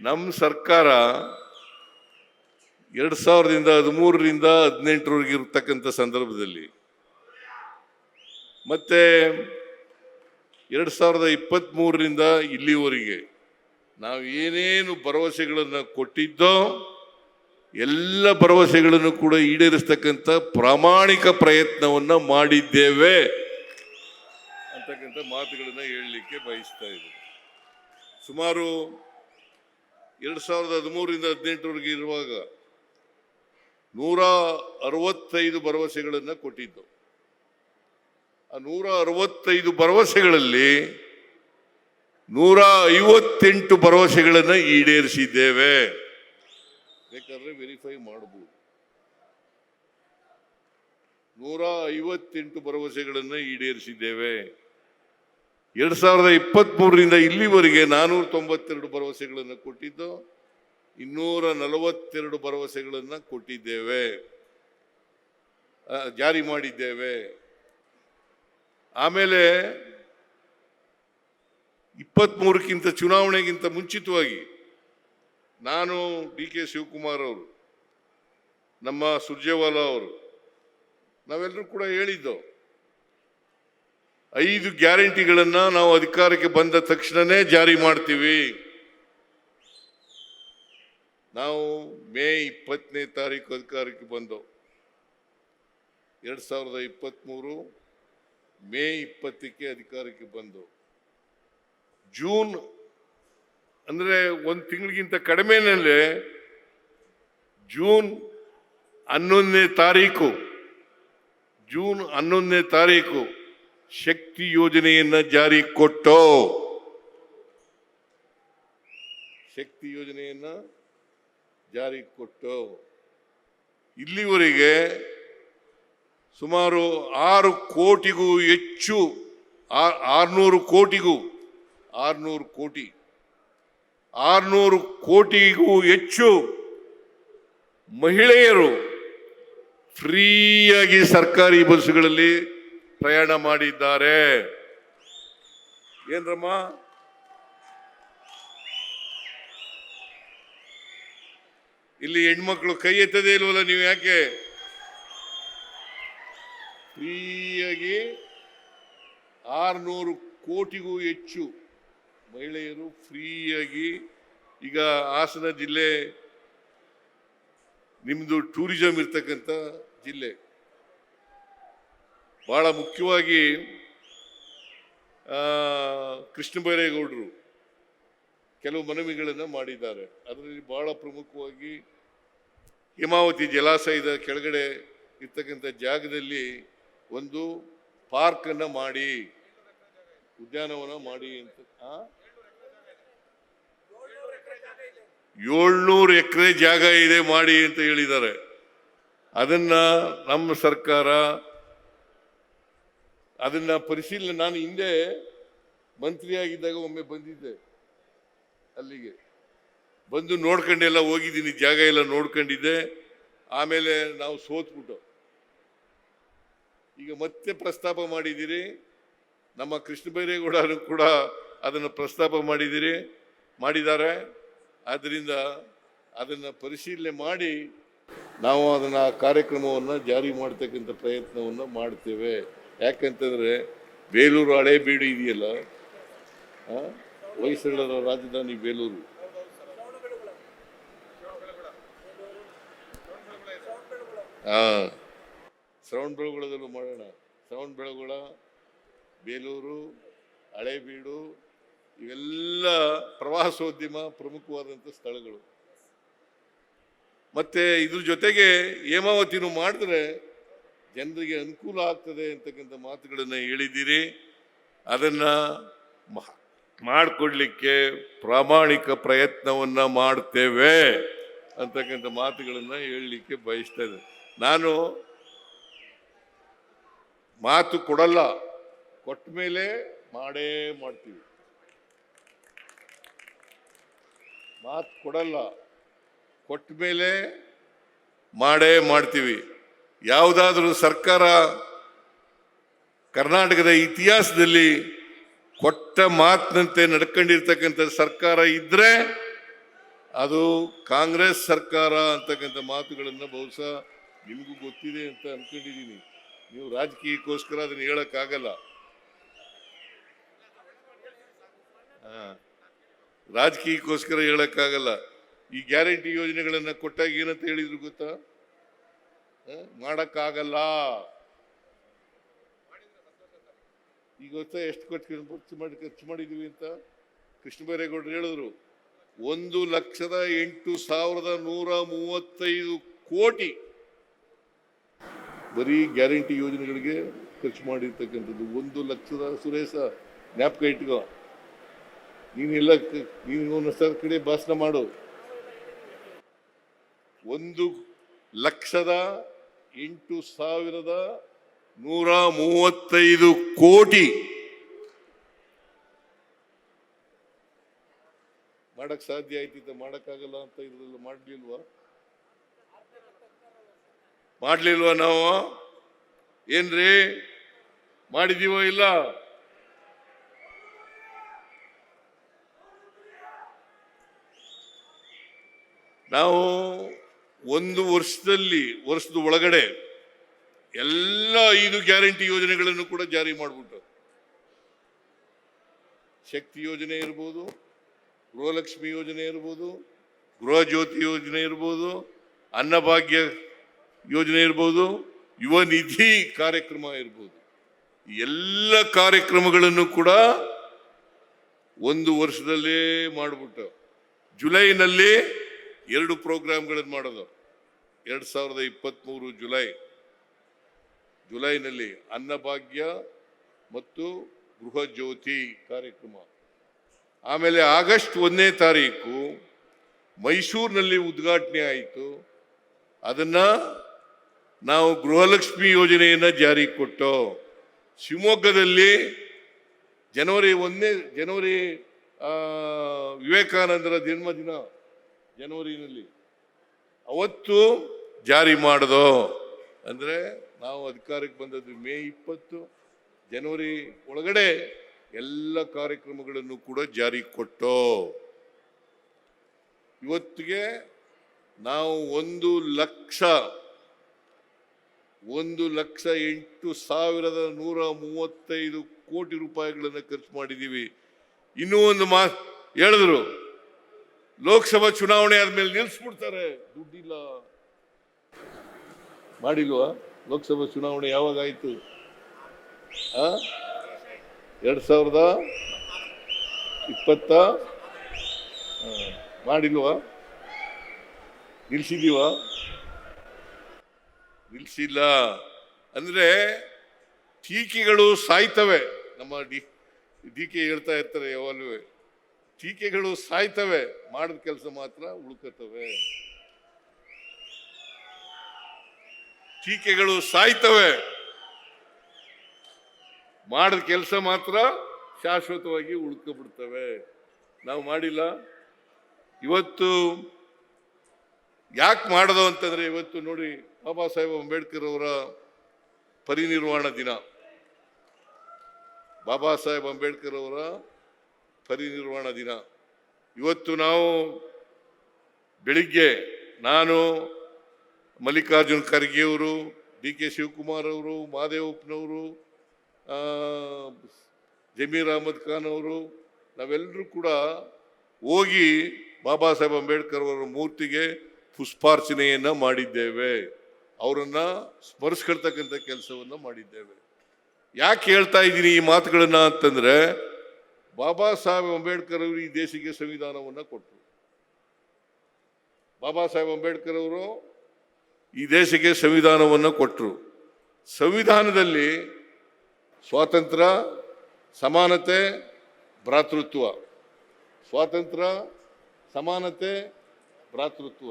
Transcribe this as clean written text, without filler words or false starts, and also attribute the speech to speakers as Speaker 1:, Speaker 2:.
Speaker 1: ನಮ್ಮ ಸರ್ಕಾರ 2013ರಿಂದ 18ರವರೆಗೆ ಇರತಕ್ಕಂಥ ಸಂದರ್ಭದಲ್ಲಿ ಮತ್ತೆ 2023ರಿಂದ ಇಲ್ಲಿವರೆಗೆ ನಾವು ಏನೇನು ಭರವಸೆಗಳನ್ನು ಕೊಟ್ಟಿದ್ದೋ ಎಲ್ಲ ಭರವಸೆಗಳನ್ನು ಕೂಡ ಈಡೇರಿಸ್ತಕ್ಕಂಥ ಪ್ರಾಮಾಣಿಕ ಪ್ರಯತ್ನವನ್ನು ಮಾಡಿದ್ದೇವೆ ಅಂತಕ್ಕಂಥ ಮಾತುಗಳನ್ನು ಹೇಳಲಿಕ್ಕೆ ಬಯಸ್ತಾ ಇದ್ದೇನೆ. ಸುಮಾರು 2013ರಿಂದ 18ರವರೆಗೆ ಇರುವಾಗ 165 ಭರವಸೆಗಳನ್ನು ಕೊಟ್ಟಿದ್ದು. ಆ 165 ಭರವಸೆಗಳಲ್ಲಿ 158 ಭರವಸೆಗಳನ್ನು ಈಡೇರಿಸಿದ್ದೇವೆ. ಬೇಕಾದ್ರೆ ವೆರಿಫೈ ಮಾಡಬಹುದು. 158 ಭರವಸೆಗಳನ್ನು ಈಡೇರಿಸಿದ್ದೇವೆ. 2023ರಿಂದ ಇಲ್ಲಿವರೆಗೆ 492 ಭರವಸೆಗಳನ್ನು ಕೊಟ್ಟಿದ್ದು, 242 ಭರವಸೆಗಳನ್ನು ಕೊಟ್ಟಿದ್ದೇವೆ, ಜಾರಿ ಮಾಡಿದ್ದೇವೆ. ಆಮೇಲೆ 23ಕ್ಕಿಂತ ಚುನಾವಣೆಗಿಂತ ಮುಂಚಿತವಾಗಿ ನಾನು ಡಿ ಕೆ ಶಿವಕುಮಾರ್ ಅವರು, ನಮ್ಮ ಸುರ್ಜೇವಾಲಾ ಅವರು, ನಾವೆಲ್ಲರೂ ಕೂಡ ಹೇಳಿದ್ದು 5 ಗ್ಯಾರಂಟಿಗಳನ್ನು ನಾವು ಅಧಿಕಾರಕ್ಕೆ ಬಂದ ತಕ್ಷಣನೇ ಜಾರಿ ಮಾಡ್ತೀವಿ. ನಾವು ಮೇ 20ನೇ ತಾರೀಕು ಅಧಿಕಾರಕ್ಕೆ ಬಂದವು. 2023 ಮೇ 20ಕ್ಕೆ ಅಧಿಕಾರಕ್ಕೆ ಬಂದವು. ಜೂನ್ ಅಂದ್ರೆ ಒಂದು ತಿಂಗಳಿಗಿಂತ ಕಡಿಮೆನಲ್ಲೇ ಜೂನ್ 11ನೇ ತಾರೀಕು ಶಕ್ತಿ ಯೋಜನೆಯನ್ನ ಜಾರಿ ಕೊಟ್ಟು ಇಲ್ಲಿವರೆಗೆ ಸುಮಾರು 600 ಕೋಟಿಗೂ ಹೆಚ್ಚು 600 ಕೋಟಿಗೂ ಹೆಚ್ಚು ಮಹಿಳೆಯರು ಫ್ರೀಯಾಗಿ ಸರ್ಕಾರಿ ಬಸ್ಸುಗಳಲ್ಲಿ ಪ್ರಯಾಣ ಮಾಡಿದ್ದಾರೆ. ಏನ್ರಮ್ಮ, ಇಲ್ಲಿ ಹೆಣ್ಮಕ್ಳು ಕೈ ಎತ್ತದೇ ಇಲ್ವಲ್ಲ? ನೀವು ಯಾಕೆ? ಫ್ರೀಯಾಗಿ 600 ಕೋಟಿಗೂ ಹೆಚ್ಚು ಮಹಿಳೆಯರು ಫ್ರೀಯಾಗಿ. ಈಗ ಹಾಸನ ಜಿಲ್ಲೆ ನಿಮ್ದು ಟೂರಿಸಂ ಇರ್ತಕ್ಕಂಥ ಜಿಲ್ಲೆ. ಬಹಳ ಮುಖ್ಯವಾಗಿ ಕೃಷ್ಣ ಬೈರೇಗೌಡರು ಕೆಲವು ಮನವಿಗಳನ್ನು ಮಾಡಿದ್ದಾರೆ. ಅದರಲ್ಲಿ ಬಹಳ ಪ್ರಮುಖವಾಗಿ ಹೇಮಾವತಿ ಜಲಾಶಯದ ಕೆಳಗಡೆ ಇರ್ತಕ್ಕಂಥ ಜಾಗದಲ್ಲಿ ಒಂದು ಪಾರ್ಕ್ ಅನ್ನ ಮಾಡಿ, ಉದ್ಯಾನವನ ಮಾಡಿ ಅಂತ. 700 ಎಕರೆ ಜಾಗ ಇದೆ ಮಾಡಿ ಅಂತ ಹೇಳಿದ್ದಾರೆ. ಅದನ್ನ ನಮ್ಮ ಸರ್ಕಾರ ಅದನ್ನ ಪರಿಶೀಲನೆ, ನಾನು ಹಿಂದೆ ಮಂತ್ರಿಯಾಗಿದ್ದಾಗ ಒಮ್ಮೆ ಬಂದಿದ್ದೆ, ಅಲ್ಲಿಗೆ ಬಂದು ನೋಡ್ಕೊಂಡೆಲ್ಲ ಹೋಗಿದ್ದೀನಿ, ಜಾಗ ಎಲ್ಲ ನೋಡ್ಕೊಂಡಿದ್ದೆ. ಆಮೇಲೆ ನಾವು ಸೋತ್ಬಿಟ್ಟು ಈಗ ಮತ್ತೆ ಪ್ರಸ್ತಾಪ ಮಾಡಿದ್ದೀರಿ. ನಮ್ಮ ಕೃಷ್ಣ ಬೈರೇಗೌಡರು ಕೂಡ ಅದನ್ನು ಪ್ರಸ್ತಾಪ ಮಾಡಿದ್ದಾರೆ. ಆದ್ದರಿಂದ ಅದನ್ನು ಪರಿಶೀಲನೆ ಮಾಡಿ ನಾವು ಅದನ್ನು ಕಾರ್ಯಕ್ರಮವನ್ನು ಜಾರಿ ಮಾಡ್ತಕ್ಕಂಥ ಪ್ರಯತ್ನವನ್ನು ಮಾಡ್ತೇವೆ. ಯಾಕಂತಂದರೆ ಬೇಲೂರು ಹಳೇಬೀಡು ಇದೆಯಲ್ಲ, ಹೊಯ್ಸಳರ ರಾಜಧಾನಿ ಬೇಲೂರು, ಶ್ರವಣಬೆಳಗೊಳದಲ್ಲೂ ಮಾಡೋಣ. ಶ್ರವಣಬೆಳಗೊಳ, ಬೇಲೂರು, ಹಳೇಬೀಡು ಇವೆಲ್ಲ ಪ್ರವಾಸೋದ್ಯಮ ಪ್ರಮುಖವಾದಂಥ ಸ್ಥಳಗಳು. ಮತ್ತೆ ಇದ್ರ ಜೊತೆಗೆ ಹೇಮಾವತಿನೂ ಮಾಡಿದ್ರೆ ಜನರಿಗೆ ಅನುಕೂಲ ಆಗ್ತದೆ ಅಂತಕ್ಕಂಥ ಮಾತುಗಳನ್ನು ಹೇಳಿದ್ದೀರಿ. ಅದನ್ನು ಮಾಡಿಕೊಡ್ಲಿಕ್ಕೆ ಪ್ರಾಮಾಣಿಕ ಪ್ರಯತ್ನವನ್ನು ಮಾಡ್ತೇವೆ ಅಂತಕ್ಕಂಥ ಮಾತುಗಳನ್ನು ಹೇಳಲಿಕ್ಕೆ ಬಯಸ್ತಾ ಇದ್ದೇನೆ. ನಾನು ಮಾತು ಕೊಡಲ್ಲ, ಕೊಟ್ಟ ಮೇಲೆ ಮಾಡೇ ಮಾಡ್ತೀವಿ. ಮಾತು ಕೊಡಲ್ಲ, ಕೊಟ್ಟ ಮೇಲೆ ಮಾಡೇ ಮಾಡ್ತೀವಿ. ಯಾವುದಾದ್ರೂ ಸರ್ಕಾರ ಕರ್ನಾಟಕದ ಇತಿಹಾಸದಲ್ಲಿ ಕೊಟ್ಟ ಮಾತಿನಂತೆ ನಡ್ಕೊಂಡಿರ್ತಕ್ಕಂಥ ಸರ್ಕಾರ ಇದ್ರೆ ಅದು ಕಾಂಗ್ರೆಸ್ ಸರ್ಕಾರ ಅಂತಕ್ಕಂಥ ಮಾತುಗಳನ್ನು ಬಹುಶಃ ನಿಮಗೂ ಗೊತ್ತಿದೆ ಅಂತ ಅನ್ಕೊಂಡಿದ್ದೀನಿ. ನೀವು ರಾಜಕೀಯಕ್ಕೋಸ್ಕರ ಅದನ್ನ ಹೇಳಕ್ಕಾಗಲ್ಲ. ರಾಜಕೀಯಕ್ಕೋಸ್ಕರ ಹೇಳಕ್ಕಾಗಲ್ಲ. ಈ ಗ್ಯಾರಂಟಿ ಯೋಜನೆಗಳನ್ನ ಕೊಟ್ಟಾಗ ಏನಂತ ಹೇಳಿದ್ರು ಗೊತ್ತಾ? ಮಾಡಕ್ಕಾಗಲ್ಲ. ಈಗ ಗೊತ್ತಾ ಎಷ್ಟು ಖರ್ಚು ಮಾಡಿದೀವಿ ಅಂತ ಕೃಷ್ಣ ಬೈರೇಗೌಡರು ಹೇಳಿದ್ರು. 1,08,135 ಕೋಟಿ ಬರೀ ಗ್ಯಾರಂಟಿ ಯೋಜನೆಗಳಿಗೆ ಖರ್ಚು ಮಾಡಿರ್ತಕ್ಕಂಥದ್ದು. 1 ಲಕ್ಷದ ಸುರೇಶ ಜ್ಞಾಪಕ ಇಟ್ಕೋ. ನೀನೆಲ್ಲ ನೀನು ಕಡೆ ಭಾಷಣ ಮಾಡು. 1,08,135 ಕೋಟಿ ಮಾಡಕ್ ಸಾಧ್ಯ ಆಯ್ತಿತ್ತ? ಮಾಡಕ್ಕಾಗಲ್ಲ ಅಂತ ಇದ್ರಲ್ಲ ಮಾಡ್ಲಿಲ್ವಾ ನಾವು? ಏನ್ರಿ ಮಾಡಿದೀವೋ ಇಲ್ಲ? ನಾವು ಒಂದು ವರ್ಷದ ಒಳಗಡೆ ಎಲ್ಲ 5 ಗ್ಯಾರಂಟಿ ಯೋಜನೆಗಳನ್ನು ಕೂಡ ಜಾರಿ ಮಾಡಿಬಿಟ್ಟು, ಶಕ್ತಿ ಯೋಜನೆ ಇರ್ಬೋದು, ಗೃಹಲಕ್ಷ್ಮಿ ಯೋಜನೆ ಇರ್ಬೋದು, ಗೃಹ ಜ್ಯೋತಿ ಯೋಜನೆ ಇರ್ಬೋದು, ಅನ್ನಭಾಗ್ಯ ಯೋಜನೆ ಇರ್ಬೋದು, ಯುವ ನಿಧಿ ಕಾರ್ಯಕ್ರಮ ಇರ್ಬೋದು, ಎಲ್ಲ ಕಾರ್ಯಕ್ರಮಗಳನ್ನು ಕೂಡ ಒಂದು ವರ್ಷದಲ್ಲೇ ಮಾಡಿಬಿಟ್ಟು ಜುಲೈನಲ್ಲಿ 2 ಪ್ರೋಗ್ರಾಮ್ಗಳನ್ನು ಮಾಡೋದು. 2023 ಜುಲೈನಲ್ಲಿ ಅನ್ನಭಾಗ್ಯ ಮತ್ತು ಗೃಹ ಜ್ಯೋತಿ ಕಾರ್ಯಕ್ರಮ. ಆಮೇಲೆ ಆಗಸ್ಟ್ 1ನೇ ತಾರೀಕು ಮೈಸೂರಿನಲ್ಲಿ ಉದ್ಘಾಟನೆ ಆಯಿತು. ಅದನ್ನ ನಾವು ಗೃಹಲಕ್ಷ್ಮಿ ಯೋಜನೆಯನ್ನ ಜಾರಿ ಕೊಟ್ಟು, ಶಿವಮೊಗ್ಗದಲ್ಲಿ ಜನವರಿ ವಿವೇಕಾನಂದರ ಜನ್ಮದಿನ ಜನವರಿನಲ್ಲಿ ಅವತ್ತು ಜಾರಿ ಮಾಡೋದು. ಅಂದ್ರೆ ನಾವು ಅಧಿಕಾರಕ್ಕೆ ಬಂದದ್ದು ಮೇ 20, ಜನವರಿ ಒಳಗಡೆ ಎಲ್ಲ ಕಾರ್ಯಕ್ರಮಗಳನ್ನು ಕೂಡ ಜಾರಿ ಕೊಟ್ಟು ಇವತ್ತಿಗೆ ನಾವು 1,08,135 ಕೋಟಿ ರೂಪಾಯಿಗಳನ್ನು ಖರ್ಚು ಮಾಡಿದ್ದೀವಿ. ಇನ್ನೂ ಒಂದು ಮಾತು ಹೇಳಿದ್ರು, ಲೋಕಸಭಾ ಚುನಾವಣೆ ಆದ್ಮೇಲೆ ನಿಲ್ಲಿಸ್ಬಿಡ್ತಾರೆ, ದುಡ್ಡಿಲ್ಲ. ಮಾಡಿಲ್ವಾ? ಲೋಕಸಭಾ ಚುನಾವಣೆ ಯಾವಾಗ ಆಯ್ತು? 2020 ಮಾಡಿಲ್ವಾ? ನಿಲ್ಸಿದೀವ? ನಿಲ್ಸಿಲ್ಲ. ಅಂದ್ರೆ ಟೀಕೆಗಳು ಸಾಯ್ತವೆ. ನಮ್ಮ ಡಿ.ಕೆ ಹೇಳ್ತಾ ಇರ್ತಾರೆ ಯಾವಾಗಲೂ, ಟೀಕೆಗಳು ಸಾಯ್ತವೆ, ಮಾಡಿದ ಕೆಲಸ ಮಾತ್ರ ಉಳ್ಕತ್ತವೆ. ಟೀಕೆಗಳು ಸಾಯ್ತವೆ, ಮಾಡಿದ ಕೆಲಸ ಮಾತ್ರ ಶಾಶ್ವತವಾಗಿ ಉಳ್ಕೊಬಿಡ್ತವೆ. ನಾವು ಮಾಡಿಲ್ಲ. ಇವತ್ತು ಯಾಕೆ ಮಾಡೋದು ಅಂತಂದ್ರೆ, ಇವತ್ತು ನೋಡಿ ಬಾಬಾ ಸಾಹೇಬ್ ಅಂಬೇಡ್ಕರ್ ಅವರ ಪರಿನಿರ್ವಾಣ ದಿನ. ಬಾಬಾ ಸಾಹೇಬ್ ಅಂಬೇಡ್ಕರ್ ಅವರ ಪರಿನಿರ್ವಾಣ ದಿನ. ಇವತ್ತು ನಾವು ಬೆಳಿಗ್ಗೆ ನಾನು, ಮಲ್ಲಿಕಾರ್ಜುನ್ ಖರ್ಗೆ ಅವರು, ಡಿ.ಕೆ. ಶಿವಕುಮಾರ್ ಅವರು, ಮಹದೇವಪ್ಪನವರು, ಜಮೀರ್ ಅಹಮದ್ ಖಾನ್ ಅವರು, ನಾವೆಲ್ಲರೂ ಕೂಡ ಹೋಗಿ ಬಾಬಾ ಸಾಹೇಬ್ ಅಂಬೇಡ್ಕರ್ ಅವರ ಮೂರ್ತಿಗೆ ಪುಷ್ಪಾರ್ಚನೆಯನ್ನ ಮಾಡಿದ್ದೇವೆ. ಅವರನ್ನ ಸ್ಮರಿಸ್ಕೊಳ್ತಕ್ಕಂಥ ಕೆಲಸವನ್ನ ಮಾಡಿದ್ದೇವೆ. ಯಾಕೆ ಹೇಳ್ತಾ ಇದ್ದೀನಿ ಈ ಮಾತುಗಳನ್ನ ಅಂತಂದ್ರೆ, ಬಾಬಾ ಸಾಹೇಬ್ ಅಂಬೇಡ್ಕರ್ ಅವರು ಈ ದೇಶಕ್ಕೆ ಸಂವಿಧಾನವನ್ನ ಕೊಟ್ಟರು. ಬಾಬಾ ಸಾಹೇಬ್ ಅಂಬೇಡ್ಕರ್ ಅವರು ಈ ದೇಶಕ್ಕೆ ಸಂವಿಧಾನವನ್ನು ಕೊಟ್ಟರು. ಸಂವಿಧಾನದಲ್ಲಿ ಸ್ವಾತಂತ್ರ್ಯ, ಸಮಾನತೆ, ಭ್ರಾತೃತ್ವ, ಸ್ವಾತಂತ್ರ್ಯ, ಸಮಾನತೆ, ಭ್ರಾತೃತ್ವ